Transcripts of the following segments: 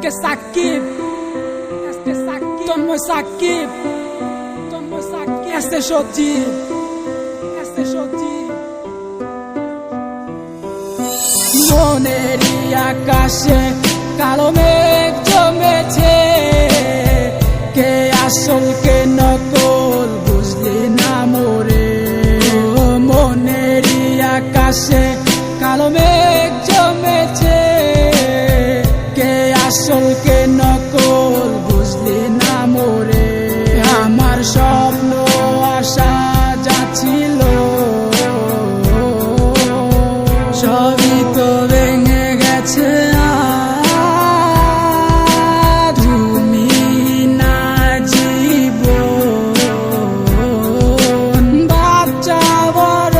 SK Shakib, Tanmoy Shakib, SK সজীব, মনেরই আকাশে কালো মেঘ জমেছে, কে আসল কে নকল বুঝলি না মোরে। মনেরই আকাশে কালো মেঘ জমেছে, কে আসল কে নকল বুঝলি না মোরে। আমার স্বপ্ন আশা যাচ্ছিল সবই তো ভেঙে গেছে, তুমি না জীবন বাচ্চা বড়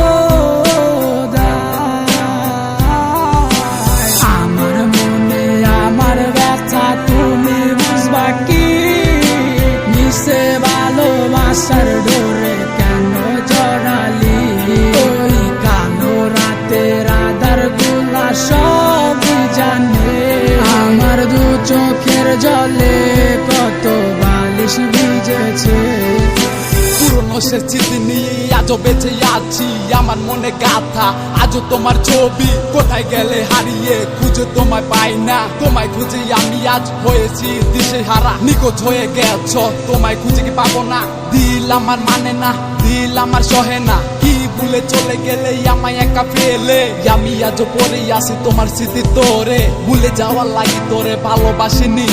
আমার মনে আমার ব্যথা তুমি বুঝবা কি? নিশে ভালোবাসার ডোরে কেন জড়ালি? ওই কালো রাতের আধার গুলা সব জানে, আমার দু চোখের জলে কত বালিশ ভিজেছে। পুরনো সে স্মৃতি নিয়ে আজও বেঁচে আছি, আমার মনে গাথা আজও তোমার ছবি। কোথায় গেলে হারিয়ে খুঁজে তোমায় পাই না, তোমায় খুঁজে আমি আজ হয়েছি দিশেহারা। নিখোঁজ হয়ে গেছ, তোমায় খুঁজে কি পাবো না? দিল আমার মানে না, দিল আমার সহে না, কি ভুলে চলে গেলে আমায় একা ফেলে। আমি আজও পড়ে আসি তোমার স্মৃতি তোরে, ভুলে যাওয়ার লাগি তোরে ভালোবাসিনি,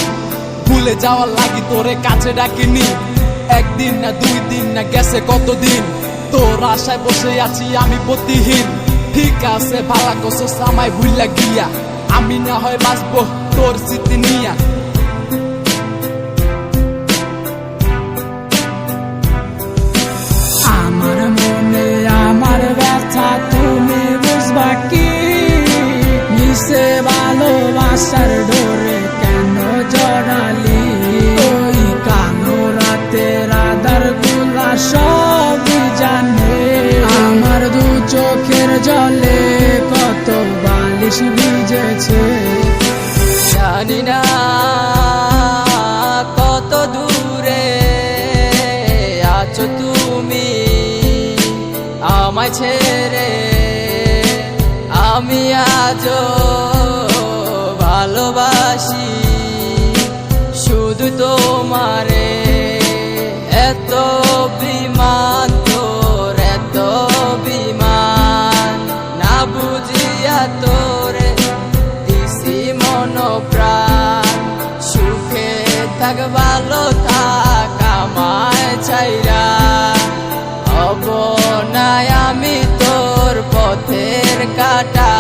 ভুলে যাওয়ার লাগি তোরে কাছে ডাকিনি। একদিন না দুই দিন না গেছে কতদিন, তোর আশায় বসে আছি আমি গতিহীন। ঠিক আছে ভালা কসো আমায় ভুইলা গিয়া, আমি না হয় বাঁচবো তোর স্মৃতি নিয়া। আমার মনে আমার ব্যথা তুমি বুঝবা কি? নিশে ভালোবাসার ডোরে কেন জড়ালি? ওই কালো রাতের আধার গুলা সব জানে, আমার দু চোখের জলে কত বালিশ ভিজেছে। জানি না কত দূরে আছো তুমি আমায় ছেড়ে, আমি আজও ভালোবাসি শুধু তোমারে। এত বিমান তোর, এত বিমান না বুঝিয়া তোরে দিছি মন প্রাণ। সুখে থাক ভালো থাক আমায় ছাইরা, হব না আমি তোর পথের কাটা।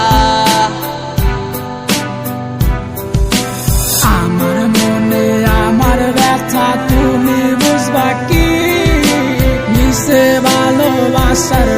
আমার মনে আমার ব্যথা তুমি বুঝবা কি? নিশে ভালোবাসার